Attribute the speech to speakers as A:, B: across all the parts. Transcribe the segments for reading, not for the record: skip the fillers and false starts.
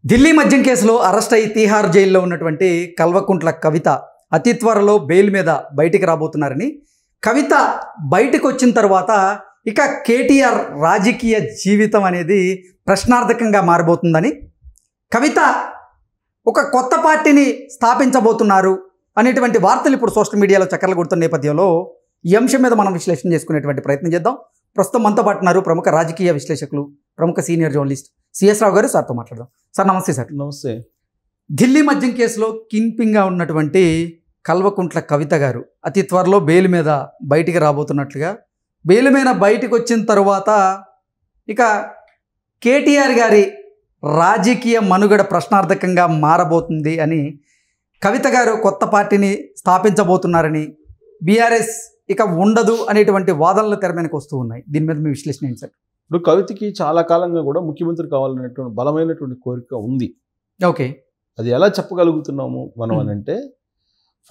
A: ఢిల్లీ మద్యం కేసులో అరెస్ట్ అయి తీహార్ జైల్లో ఉన్నటువంటి కల్వకుంట్ల కవిత అతి త్వరలో బెయిల్ మీద బయటికి రాబోతున్నారని, కవిత బయటకు వచ్చిన తర్వాత ఇక కేటీఆర్ రాజకీయ జీవితం అనేది ప్రశ్నార్థకంగా మారబోతుందని, కవిత ఒక కొత్త పార్టీని స్థాపించబోతున్నారు అనేటువంటి వార్తలు ఇప్పుడు సోషల్ మీడియాలో చక్కర్లు కొడుతున్న నేపథ్యంలో ఈ అంశం మీద మనం విశ్లేషణ చేసుకునేటువంటి ప్రయత్నం చేద్దాం. ప్రస్తుతం మనతో పాటు ఉన్నారు ప్రముఖ రాజకీయ విశ్లేషకులు, ప్రముఖ సీనియర్ జర్నలిస్ట్ సిఎస్ రావు గారు. సార్తో మాట్లాడదాం. సార్ నమస్తే. సార్
B: నమస్తే.
A: ఢిల్లీ మద్యం కేసులో కింగ్పింగ్గా ఉన్నటువంటి కల్వకుంట్ల కవిత గారు అతి త్వరలో బెయిల్ మీద బయటికి రాబోతున్నట్లుగా, బెయిల్ మీద బయటికి వచ్చిన తర్వాత ఇక కేటీఆర్ గారి రాజకీయ మనుగడ ప్రశ్నార్థకంగా మారబోతుంది అని, కవిత గారు కొత్త పార్టీని స్థాపించబోతున్నారని, బీఆర్ఎస్ ఇక ఉండదు అనేటువంటి వాదనలు తెర మీదకి వస్తూ ఉన్నాయి. దీని మీద మీ విశ్లేషణ ఏంటి సార్?
B: ఇప్పుడు కవితకి చాలా కాలంగా కూడా ముఖ్యమంత్రి కావాలనేటువంటి బలమైనటువంటి కోరిక ఉంది.
A: ఓకే,
B: అది ఎలా చెప్పగలుగుతున్నాము మనం అని అంటే,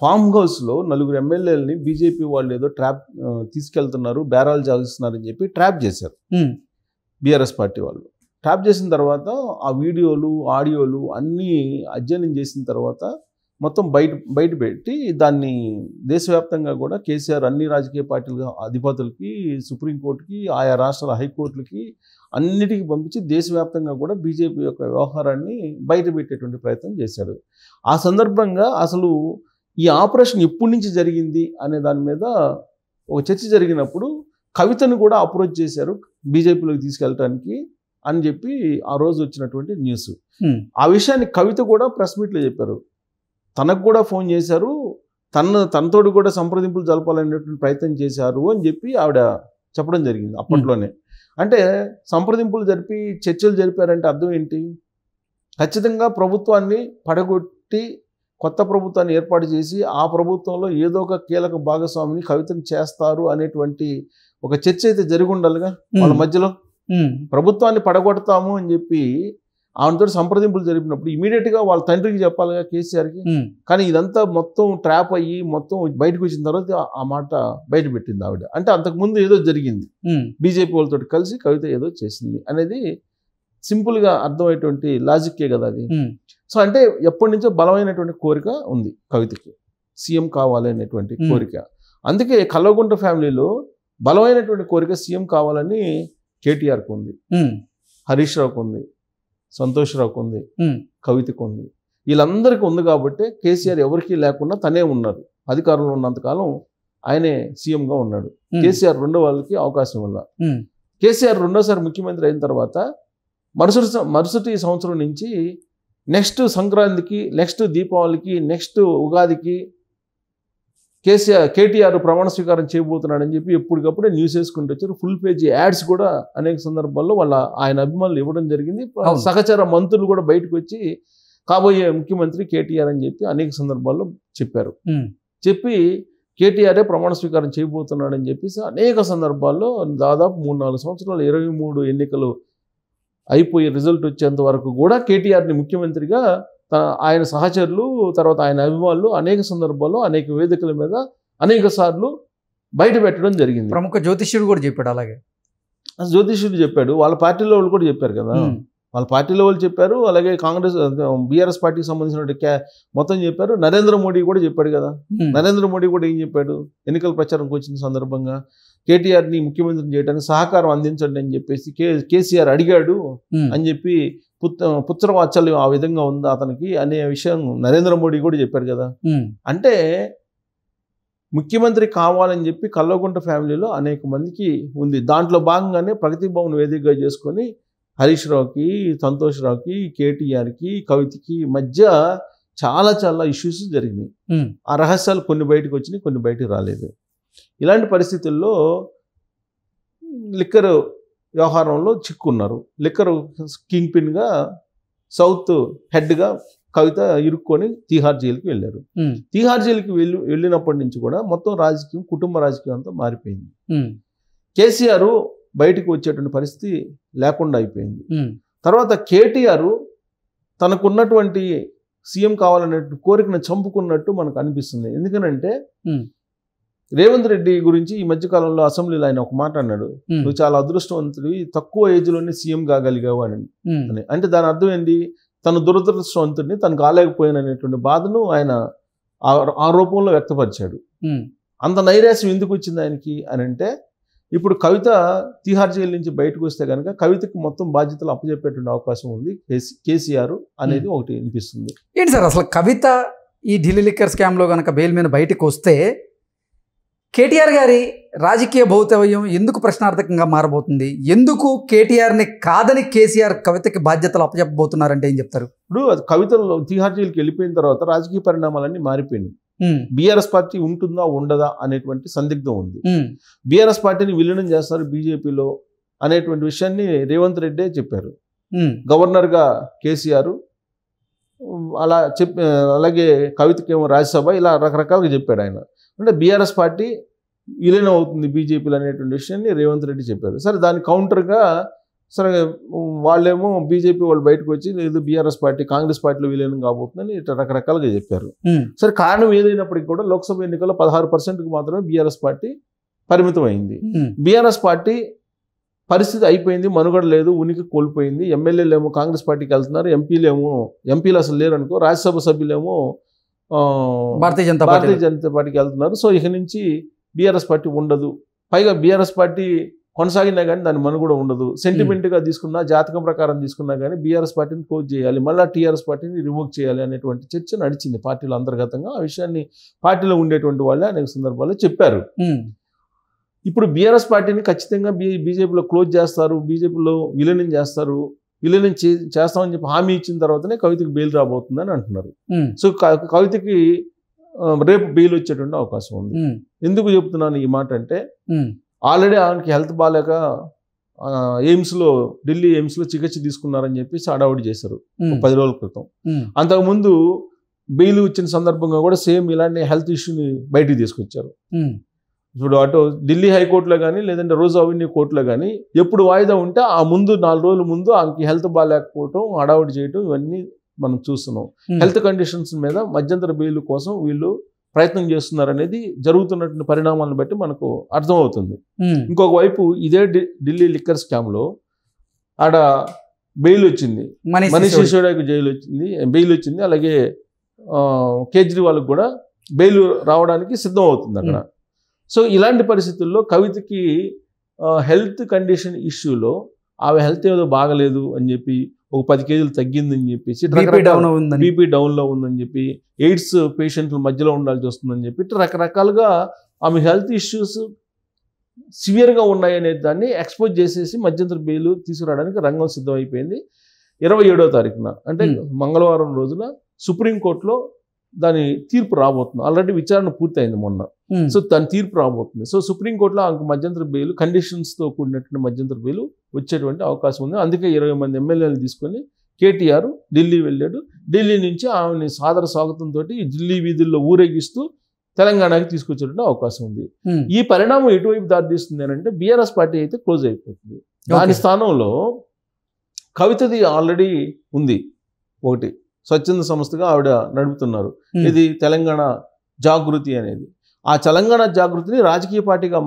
B: ఫామ్ హౌస్లో నలుగురు ఎమ్మెల్యేలని బీజేపీ వాళ్ళు ఏదో ట్రాప్ తీసుకెళ్తున్నారు, బేరాలు చాలుస్తున్నారని చెప్పి ట్రాప్ చేశారు బీఆర్ఎస్ పార్టీ వాళ్ళు. ట్రాప్ చేసిన తర్వాత ఆ వీడియోలు ఆడియోలు అన్నీ అధ్యయనం చేసిన తర్వాత మొత్తం బయట పెట్టి దాన్ని దేశవ్యాప్తంగా కూడా కేసీఆర్ అన్ని రాజకీయ పార్టీల అధిపతులకి, సుప్రీంకోర్టుకి, ఆయా రాష్ట్రాల హైకోర్టులకి అన్నిటికీ పంపించి దేశవ్యాప్తంగా కూడా బీజేపీ యొక్క వ్యవహారాన్ని బయట పెట్టేటువంటి ప్రయత్నం చేశాడు. ఆ సందర్భంగా అసలు ఈ ఆపరేషన్ ఎప్పటి నుంచి జరిగింది అనే దాని మీద ఒక చర్చ జరిగినప్పుడు కవితను కూడా అప్రోచ్ చేశారు బీజేపీలోకి తీసుకెళ్ళటానికి అని చెప్పి ఆ రోజు వచ్చినటువంటి న్యూస్. ఆ విషయాన్ని కవిత కూడా ప్రెస్ మీట్లో చెప్పారు. తనకు కూడా ఫోన్ చేశారు, తనతోడు కూడా సంప్రదింపులు జరపాలనేటువంటి ప్రయత్నం చేశారు అని చెప్పి ఆవిడ చెప్పడం జరిగింది అప్పట్లోనే. అంటే సంప్రదింపులు జరిపి చర్చలు జరిపారంటే అర్థం ఏంటి? ఖచ్చితంగా ప్రభుత్వాన్ని పడగొట్టి కొత్త ప్రభుత్వాన్ని ఏర్పాటు చేసి ఆ ప్రభుత్వంలో ఏదో ఒక కీలక భాగస్వామిని కవితను చేస్తారు అనేటువంటి ఒక చర్చ అయితే జరిగి ఉండాలిగా వాళ్ళ మధ్యలో. ప్రభుత్వాన్ని పడగొడతాము అని చెప్పి ఆమెతో సంప్రదింపులు జరిపినప్పుడు ఇమీడియట్గా వాళ్ళ తండ్రికి చెప్పాలిగా, కేసీఆర్కి. కానీ ఇదంతా మొత్తం ట్రాప్ అయ్యి మొత్తం బయటకు వచ్చిన తర్వాత ఆ మాట బయట పెట్టింది ఆవిడ. అంటే అంతకుముందు ఏదో జరిగింది, బీజేపీ వాళ్ళతో కలిసి కవిత ఏదో చేసింది అనేది సింపుల్గా అర్థమయ్యేటువంటి లాజిక్కే కదా అది. సో అంటే ఎప్పటి నుంచో బలమైనటువంటి కోరిక ఉంది కవితకి, సీఎం కావాలి అనేటువంటి కోరిక. అందుకే కల్వకుంట్ల ఫ్యామిలీలో బలమైనటువంటి కోరిక సీఎం కావాలని కేటీఆర్కి ఉంది, హరీష్ రావుకు ఉంది, సంతోష్ రావుకు ఉంది, కవితకు ఉంది. వీళ్ళందరికీ ఉంది కాబట్టి కేసీఆర్ ఎవరికీ లేకుండా తనే ఉన్నారు. అధికారంలో ఉన్నంతకాలం ఆయనే సీఎంగా ఉన్నాడు. కేసీఆర్ రెండో వాళ్ళకి అవకాశం వల్ల. కేసీఆర్ రెండోసారి ముఖ్యమంత్రి అయిన తర్వాత మరుసటి సంవత్సరం నుంచి నెక్స్ట్ సంక్రాంతికి, నెక్స్ట్ దీపావళికి, నెక్స్ట్ ఉగాదికి కేటీఆర్ ప్రమాణ స్వీకారం చేయబోతున్నాడని చెప్పి ఎప్పటికప్పుడే న్యూస్ వేసుకుంటూ వచ్చారు. ఫుల్ పేజీ యాడ్స్ కూడా అనేక సందర్భాల్లో ఆయన అభిమానులు ఇవ్వడం జరిగింది. సహచర మంత్రులు కూడా బయటకు వచ్చి కాబోయే ముఖ్యమంత్రి కేటీఆర్ అని చెప్పి అనేక సందర్భాల్లో చెప్పారు. చెప్పి కేటీఆరే ప్రమాణ స్వీకారం చేయబోతున్నాడని చెప్పేసి అనేక సందర్భాల్లో దాదాపు 3-4 సంవత్సరాలు 23 ఎన్నికలు అయిపోయి రిజల్ట్ వచ్చేంత వరకు కూడా కేటీఆర్ని ముఖ్యమంత్రిగా ఆయన సహచరులు, తర్వాత ఆయన అభిమానులు అనేక సందర్భాల్లో అనేక వేదికల మీద అనేక సార్లు బయట పెట్టడం జరిగింది.
A: ప్రముఖ జ్యోతిష్యుడు కూడా చెప్పాడు. అలాగే
B: జ్యోతిష్యుడు చెప్పాడు, వాళ్ళ పార్టీలో వాళ్ళు కూడా చెప్పారు కదా, వాళ్ళ పార్టీలో వాళ్ళు చెప్పారు. అలాగే కాంగ్రెస్ బీఆర్ఎస్ పార్టీకి సంబంధించిన మొత్తం చెప్పారు. నరేంద్ర మోడీ కూడా చెప్పాడు కదా. నరేంద్ర మోడీ కూడా ఏం చెప్పాడు? ఎన్నికల ప్రచారంకి వచ్చిన సందర్భంగా కేటీఆర్ని ముఖ్యమంత్రిని చేయడానికి సహకారం అందించండి అని చెప్పేసి కేసీఆర్ అడిగాడు అని చెప్పి, పుత్రవాత్సల్యం ఆ విధంగా ఉందా అతనికి అనే విషయం నరేంద్ర మోడీ కూడా చెప్పారు కదా. అంటే ముఖ్యమంత్రి కావాలని చెప్పి కల్వకుంట్ల ఫ్యామిలీలో అనేక మందికి ఉంది. దాంట్లో భాగంగానే ప్రగతి భవన్ వేదికగా చేసుకొని హరీష్ రావుకి, సంతోష్ రావుకి, కేటీఆర్కి, కవితకి మధ్య చాలా చాలా ఇష్యూస్ జరిగినాయి. ఆ రహస్యాలు కొన్ని బయటకు వచ్చినాయి, కొన్ని బయటకు రాలేదు. ఇలాంటి పరిస్థితుల్లో లిక్కర్ వ్యవహారంలో చిక్కున్నారు. లిక్కర్ కింగ్ పిన్గా, సౌత్ హెడ్గా కవిత ఇరుక్కొని తీహార్ జైలుకి వెళ్ళారు. తీహార్ జైలుకి వెళ్ళినప్పటి నుంచి కూడా మొత్తం రాజకీయం, కుటుంబ రాజకీయం అంతా మారిపోయింది. కేసీఆర్ బయటకు వచ్చేటువంటి పరిస్థితి లేకుండా అయిపోయింది. తర్వాత కేటీఆర్ తనకున్నటువంటి సీఎం కావాలనే కోరికను చంపుకున్నట్టు మనకు అనిపిస్తుంది. ఎందుకనంటే రేవంత్ రెడ్డి గురించి ఈ మధ్యకాలంలో అసెంబ్లీలో ఆయన ఒక మాట అన్నాడు, నువ్వు చాలా అదృష్టవంతుడివి, తక్కువ ఏజ్లోనే సీఎం కాగలిగావు అని. అంటే దాని అర్థం ఏంటి? తన దురదృష్టవంతుడిని తను కాలేకపోయాననేటువంటి బాధను ఆయన ఆ రూపంలో వ్యక్తపరిచాడు. అంత నైరాశ్యం ఎందుకు వచ్చింది ఆయనకి అని అంటే, ఇప్పుడు కవిత తిహార్ జైలు నుంచి బయటకు వస్తే కనుక కవితకు మొత్తం బాధ్యతలు అప్పచెప్పేటువంటి అవకాశం ఉంది కేసీఆర్ అనేది ఒకటి వినిపిస్తుంది.
A: ఏంటి సార్ అసలు కవిత ఈ ఢిల్లీ లిక్కర్ స్కామ్లో కనుక బెయిల్ మీద బయటకు వస్తే కేటీఆర్ గారి రాజకీయ భౌతవ్యం ఎందుకు ప్రశ్నార్థకంగా మారబోతుంది? ఎందుకు కేటీఆర్ని కాదని కేసీఆర్ కవితకి బాధ్యతలు అప్పచెప్పబోతున్నారంటే ఏం చెప్తారు?
B: ఇప్పుడు అది కవితలో తిహార్ జైలుకి వెళ్ళిపోయిన తర్వాత రాజకీయ పరిణామాలన్నీ మారిపోయినాయి. బీఆర్ఎస్ పార్టీ ఉంటుందా ఉండదా అనేటువంటి సందిగ్ధం ఉంది. బీఆర్ఎస్ పార్టీని విలీనం చేస్తారు బీజేపీలో అనేటువంటి విషయాన్ని రేవంత్ రెడ్డే చెప్పారు. గవర్నర్గా కేసీఆర్ అలా అలాగే కవితకేమో రాజ్యసభ, ఇలా రకరకాలుగా చెప్పాడు ఆయన. అంటే బీఆర్ఎస్ పార్టీ విలీనం అవుతుంది బీజేపీలో అనేటువంటి విషయాన్ని రేవంత్ రెడ్డి చెప్పారు. సరే దాని కౌంటర్గా సరే వాళ్ళేమో బీజేపీ వాళ్ళు బయటకు వచ్చి లేదు బీఆర్ఎస్ పార్టీ కాంగ్రెస్ పార్టీలో విలీనం కాబోతుందని ఇట్లా రకరకాలుగా చెప్పారు. సరే కారణం ఏదైనప్పటికీ కూడా లోక్సభ ఎన్నికల్లో 16%కు మాత్రమే బీఆర్ఎస్ పార్టీ పరిమితం అయింది. బీఆర్ఎస్ పార్టీ పరిస్థితి అయిపోయింది, మనుగడ లేదు, ఉనికి కోల్పోయింది. ఎమ్మెల్యేలు ఏమో కాంగ్రెస్ పార్టీకి వెళ్తున్నారు, ఎంపీలు అసలు లేరు అనుకో, రాజ్యసభ సభ్యులేమో భారతీయ జనతా పార్టీకి వెళ్తున్నారు. సో ఇక నుంచి బీఆర్ఎస్ పార్టీ ఉండదు. పైగా బీఆర్ఎస్ పార్టీ కొనసాగినా కానీ దాని మనుగడ ఉండదు. సెంటిమెంట్గా తీసుకున్నా, జాతకం ప్రకారం తీసుకున్నా కానీ బీఆర్ఎస్ పార్టీని క్లోజ్ చేయాలి, మళ్ళీ టీఆర్ఎస్ పార్టీని రివోక్ చేయాలి అనేటువంటి చర్చ నడిచింది పార్టీలో అంతర్గతంగా. ఆ విషయాన్ని పార్టీలో ఉండేటువంటి వాళ్ళే అనేక సందర్భాల్లో చెప్పారు. ఇప్పుడు బీఆర్ఎస్ పార్టీని ఖచ్చితంగా బీజేపీలో క్లోజ్ చేస్తారు, బీజేపీలో విలీనం చేస్తారు, విలీనం చేస్తామని చెప్పి హామీ ఇచ్చిన తర్వాతనే కవితకి బెయిల్ రాబోతుందని అంటున్నారు. సో కవితకి రేపు బెయిల్ వచ్చేటువంటి అవకాశం ఉంది. ఎందుకు చెప్తున్నాను ఈ మాట అంటే, ఆల్రెడీ ఆమెకి హెల్త్ బాగాలేక ఢిల్లీ ఎయిమ్స్లో చికిత్స తీసుకున్నారని చెప్పేసి హడావుడి చేశారు 10 రోజుల క్రితం. అంతకుముందు బెయిల్ ఇచ్చిన సందర్భంగా కూడా సేమ్ ఇలాంటి హెల్త్ ఇష్యూని బయటికి తీసుకొచ్చారు. ఇప్పుడు అటు ఢిల్లీ హైకోర్టులో కానీ లేదంటే రోజు అవెన్యూ కోర్టులో కానీ ఎప్పుడు వాయిదా ఉంటే ఆ ముందు 4 రోజుల ముందు ఆమెకి హెల్త్ బాగాలేకపోవటం, హడావుడి చేయటం ఇవన్నీ మనం చూస్తున్నాం. హెల్త్ కండిషన్స్ మీద మధ్యంతర బెయిల్ కోసం వీళ్ళు ప్రయత్నం చేస్తున్నారు అనేది జరుగుతున్నటువంటి పరిణామాలను బట్టి మనకు అర్థమవుతుంది. ఇంకొక వైపు ఇదే ఢిల్లీ లిక్కర్ స్కామ్లో ఆడ బెయిల్ వచ్చింది, మనీష్ సిసోడియాకి బెయిల్ వచ్చింది. అలాగే కేజ్రీవాల్కి కూడా బెయిల్ రావడానికి సిద్ధం అవుతుంది అక్కడ. సో ఇలాంటి పరిస్థితుల్లో కవితకి హెల్త్ కండిషన్ ఇష్యూలో ఆమె హెల్త్ ఏదో బాగలేదు అని చెప్పి, ఒక 10 కేజీలు తగ్గిందని చెప్పేసి, బీపీ డౌన్లో ఉందని చెప్పి, ఎయిడ్స్ పేషెంట్ల మధ్యలో ఉండాల్సి వస్తుందని చెప్పి రకరకాలుగా ఆమె హెల్త్ ఇష్యూస్ సివియర్గా ఉన్నాయనే దాన్ని ఎక్స్పోజ్ చేసేసి మధ్యంతర బెయిల్ తీసుకురావడానికి రంగం సిద్ధమైపోయింది. 27వ తారీఖున అంటే మంగళవారం రోజున సుప్రీంకోర్టులో దాని తీర్పు రాబోతుంది. ఆల్రెడీ విచారణ పూర్తయింది మొన్న. సో దాని తీర్పు రాబోతుంది. సో సుప్రీంకోర్టులో ఆమెకు మధ్యంతర బెయిల్ కండిషన్స్తో కూడినటువంటి మధ్యంతర బెయిల్ వచ్చేటువంటి అవకాశం ఉంది. అందుకే 20 మంది ఎమ్మెల్యేలు తీసుకొని కేటీఆర్ ఢిల్లీ వెళ్ళాడు. ఢిల్లీ నుంచి ఆమెని సాదర స్వాగతంతో ఢిల్లీ వీధుల్లో ఊరేగిస్తూ తెలంగాణకి తీసుకొచ్చేటువంటి అవకాశం ఉంది. ఈ పరిణామం ఎటువైపు దారితీస్తుంది అని అంటే, బీఆర్ఎస్ పార్టీ అయితే క్లోజ్ అయిపోతుంది. దాని స్థానంలో కవితది ఆల్రెడీ ఉంది, ఒకటి స్వచ్ఛంద సంస్థగా ఆవిడ నడుపుతున్నారు. ఇది తెలంగాణ జాగృతి అనేది. ఆ తెలంగాణ జాగృతిని రాజకీయ పార్టీగా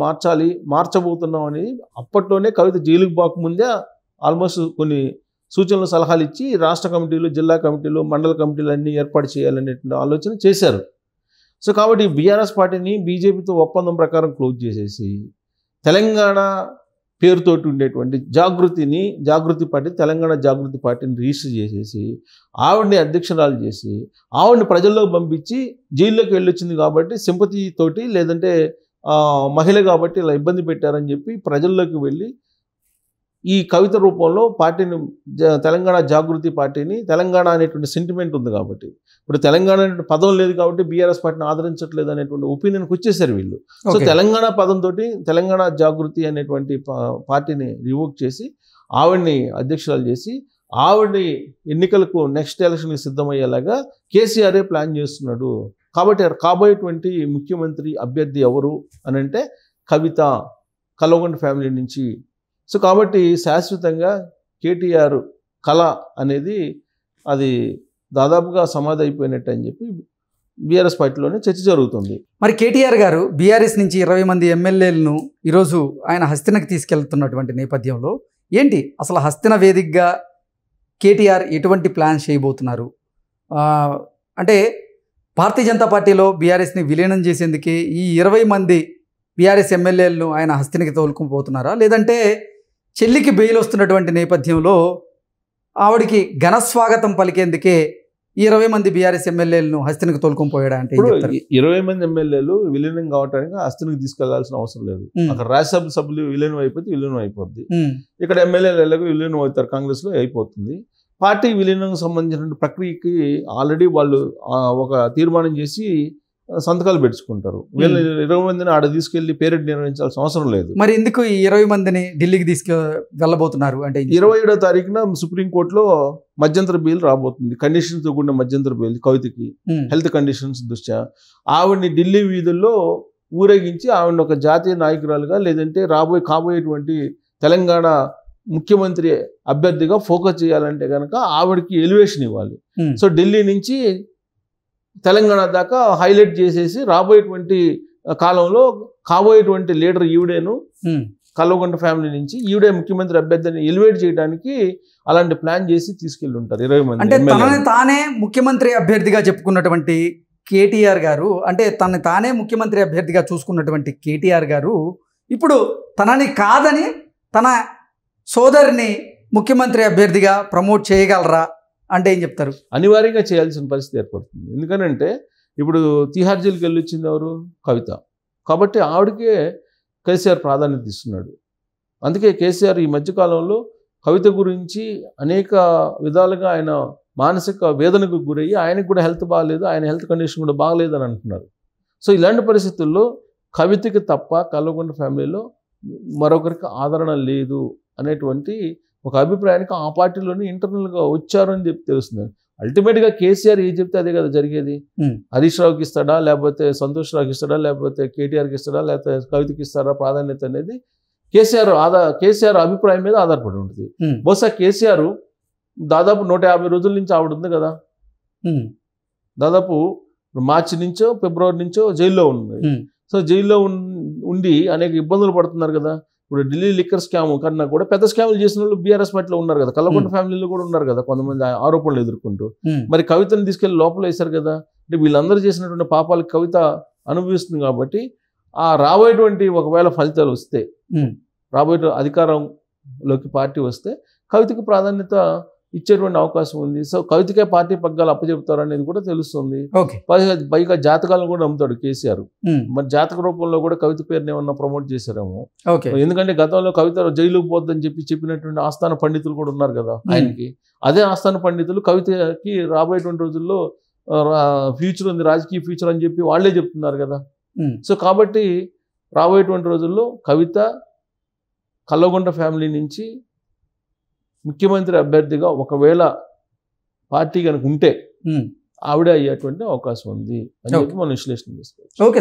B: మార్చబోతున్నాం అనేది అప్పట్లోనే కవిత జైలుకు పోకముందే ఆల్మోస్ట్ కొన్ని సూచనలు సలహాలు ఇచ్చి రాష్ట్ర కమిటీలు, జిల్లా కమిటీలు, మండల కమిటీలు అన్నీ ఏర్పాటు చేయాలనేటువంటి ఆలోచన చేశారు. సో కాబట్టి బీఆర్ఎస్ పార్టీని బీజేపీతో ఒప్పందం ప్రకారం క్లోజ్ చేసేసి తెలంగాణ పేరుతోటి ఉండేటువంటి జాగృతి పార్టీ, తెలంగాణ జాగృతి పార్టీని రిజిస్టర్ చేసేసి ఆవిడని అధ్యక్షురాలు చేసి ఆవిడని ప్రజల్లోకి పంపించి జైల్లోకి వెళ్ళొచ్చింది కాబట్టి సింపతితోటి, లేదంటే మహిళ కాబట్టి ఇలా ఇబ్బంది పెట్టారని చెప్పి ప్రజల్లోకి వెళ్ళి ఈ కవిత రూపంలో పార్టీని, తెలంగాణ జాగృతి పార్టీని, తెలంగాణ అనేటువంటి సెంటిమెంట్ ఉంది కాబట్టి, ఇప్పుడు తెలంగాణ అనే పదం లేదు కాబట్టి బీఆర్ఎస్ పార్టీని ఆదరించట్లేదు అనేటువంటి ఒపీనియన్కి వచ్చేసారు వీళ్ళు. సో తెలంగాణ పదంతో తెలంగాణ జాగృతి అనేటువంటి పార్టీని రివోక్ చేసి ఆవిడ్ని అధ్యక్షురాలు చేసి ఆవిడ్ని ఎన్నికలకు నెక్స్ట్ ఎలక్షన్కి సిద్ధమయ్యేలాగా కేసీఆరే ప్లాన్ చేస్తున్నాడు. కాబట్టి కాబోయేటువంటి ముఖ్యమంత్రి అభ్యర్థి ఎవరు అని అంటే కవిత, కల్వకుంట్ల ఫ్యామిలీ నుంచి. సో కాబట్టి శాశ్వతంగా కేటీఆర్ కళ అనేది అది దాదాపుగా సమాధి అయిపోయినట్టు అని చెప్పి బీఆర్ఎస్ పార్టీలోనే చర్చ జరుగుతుంది.
A: మరి కేటీఆర్ గారు బీఆర్ఎస్ నుంచి 20 మంది ఎమ్మెల్యేలను ఈరోజు ఆయన హస్తినకు తీసుకెళ్తున్నటువంటి నేపథ్యంలో ఏంటి అసలు హస్తిన వేదికగా కేటీఆర్ ఎటువంటి ప్లాన్స్ చేయబోతున్నారు? అంటే భారతీయ జనతా పార్టీలో బీఆర్ఎస్ని విలీనం చేసేందుకే ఈ 20 మంది బీఆర్ఎస్ ఎమ్మెల్యేలను ఆయన హస్తినికి తోలుకుపోతున్నారా, లేదంటే చెల్లికి బెయిల్ వస్తున్నటువంటి నేపథ్యంలో ఆవిడికి ఘన స్వాగతం పలికేందుకే ఈ 20 మంది బీఆర్ఎస్ ఎమ్మెల్యేలను హస్తినికి తోలుకొని అంటే
B: ఇప్పుడు 20 మంది ఎమ్మెల్యేలు విలీనం కావడానికి హస్తినికి తీసుకెళ్లాల్సిన అవసరం లేదు. అక్కడ రాజ్యసభ సభ్యులు విలీనం అయిపోతే విలీనం అయిపోద్ది. ఇక్కడ ఎమ్మెల్యేలు ఎలాగో విలీనం అవుతారు, కాంగ్రెస్ లో అయిపోతుంది. పార్టీ విలీనంకు సంబంధించిన ప్రక్రియకి ఆల్రెడీ వాళ్ళు ఒక తీర్మానం చేసి సంతకాలు పెట్టుకుంటారు. వీళ్ళు 20 మందిని ఆడ తీసుకెళ్లి పేరెడ్ నిర్వహించాల్సిన అవసరం లేదు.
A: మరి ఎందుకు ఈ 20 మందిని ఢిల్లీకి వెళ్ళబోతున్నారు అంటే
B: 27వ తారీఖున సుప్రీంకోర్టులో మధ్యంతర బెయిల్ రాబోతుంది. కండిషన్స్ తో కూడిన మధ్యంతర బెయిల్ కవితకి హెల్త్ కండిషన్స్ దృష్ట్యా ఆవిడ్ని ఢిల్లీ వీధుల్లో ఊరేగించి ఆవిడని ఒక జాతీయ నాయకురాలుగా లేదంటే కాబోయేటువంటి తెలంగాణ ముఖ్యమంత్రి అభ్యర్థిగా ఫోకస్ చేయాలంటే కనుక ఆవిడకి ఎలివేషన్ ఇవ్వాలి. సో ఢిల్లీ నుంచి తెలంగాణ దాకా హైలైట్ చేసేసి రాబోయేటువంటి కాలంలో కాబోయేటువంటి లీడర్ ఈవిడేను కల్వకుంట్ల ఫ్యామిలీ నుంచి ఈవిడే ముఖ్యమంత్రి అభ్యర్థిని ఎలివేట్ చేయడానికి అలాంటి ప్లాన్ చేసి తీసుకెళ్ళి ఉంటారు 20 మంది.
A: అంటే తనని తానే ముఖ్యమంత్రి అభ్యర్థిగా చెప్పుకున్నటువంటి కేటీఆర్ గారు, అంటే తనని తానే ముఖ్యమంత్రి అభ్యర్థిగా చూసుకున్నటువంటి కేటీఆర్ గారు ఇప్పుడు తనని కాదని తన సోదరిని ముఖ్యమంత్రి అభ్యర్థిగా ప్రమోట్ చేయగలరా అంటే ఏం చెప్తారు?
B: అనివార్యంగా చేయాల్సిన పరిస్థితి ఏర్పడుతుంది. ఎందుకనంటే ఇప్పుడు తిహార్ జైలుకి వెళ్ళి వచ్చింది ఎవరు? కవిత. కాబట్టి ఆవిడకే కేసీఆర్ ప్రాధాన్యత ఇస్తున్నాడు. అందుకే కేసీఆర్ ఈ మధ్యకాలంలో కవిత గురించి అనేక విధాలుగా ఆయన మానసిక వేదనకు గురయ్యి ఆయనకు కూడా హెల్త్ బాగాలేదు, ఆయన హెల్త్ కండిషన్ కూడా బాగలేదు అని అంటున్నారు. సో ఇలాంటి పరిస్థితుల్లో కవితకి తప్ప కల్వకుంట్ల ఫ్యామిలీలో మరొకరికి ఆదరణ లేదు అనేటువంటి ఒక అభిప్రాయానికి ఆ పార్టీలోని ఇంటర్నల్గా వచ్చారు అని చెప్పి తెలుస్తుంది. అల్టిమేట్గా కేసీఆర్ ఏ చెప్తే అదే కదా జరిగేది. హరీష్ రావుకి ఇస్తాడా, లేకపోతే సంతోష్ రావుకి ఇస్తాడా, లేకపోతే కేటీఆర్కి ఇస్తాడా, లేకపోతే కవితకి ఇస్తారా ప్రాధాన్యత అనేది కేసీఆర్ అభిప్రాయం మీద ఆధారపడి ఉంటుంది. బహుశా కేసీఆర్ దాదాపు 150 రోజుల నుంచి ఆవిడ ఉంది కదా, దాదాపు మార్చి నుంచో ఫిబ్రవరి నుంచో జైల్లో ఉంది. సో జైల్లో ఉండి అనేక ఇబ్బందులు పడుతున్నారు కదా. ఇప్పుడు ఢిల్లీ లిక్కర్ స్కామ్ కన్నా కూడా పెద్ద స్కాములు చేసిన వాళ్ళు బీఆర్ఎస్ పార్టీలో ఉన్నారు కదా, కల్వకుంట్ల ఫ్యామిలీలో కూడా ఉన్నారు కదా కొంతమంది ఆరోపణలు ఎదుర్కొంటూ. మరి కవితను తీసుకెళ్లి లోపల వేశారు కదా. అంటే వీళ్ళందరూ చేసినటువంటి పాపాలకు కవిత అనుభవిస్తుంది. కాబట్టి ఆ రాబోయేటువంటి ఒకవేళ ఫలితాలు వస్తే, రాబోయే అధికారంలోకి పార్టీ వస్తే కవితకు ప్రాధాన్యత ఇచ్చేటువంటి అవకాశం ఉంది. సో కవితకే పార్టీ పగ్గాలు అప్పచెప్తారు అనేది కూడా తెలుస్తుంది. పైగా జాతకాలను కూడా నమ్ముతాడు కేసీఆర్. మరి జాతక రూపంలో కూడా కవిత పేరుని ఏమన్నా ప్రమోట్ చేశారేమో. ఎందుకంటే గతంలో కవిత జైలుకు పోద్దని చెప్పినటువంటి ఆస్థాన పండితులు కూడా ఉన్నారు కదా ఆయనకి. అదే ఆస్థాన పండితులు కవితకి రాబోయేటువంటి రోజుల్లో ఫ్యూచర్ ఉంది, రాజకీయ ఫ్యూచర్ అని చెప్పి వాళ్లే చెప్తున్నారు కదా. సో కాబట్టి రాబోయేటువంటి రోజుల్లో కవిత కల్వకుంట్ల ఫ్యామిలీ నుంచి ముఖ్యమంత్రి అభ్యర్థిగా ఒకవేళ పార్టీ కనుక ఉంటే ఆవిడ అయ్యేటువంటి అవకాశం ఉంది అని చెప్పి మనం విశ్లేషణ చేసుకోవచ్చు.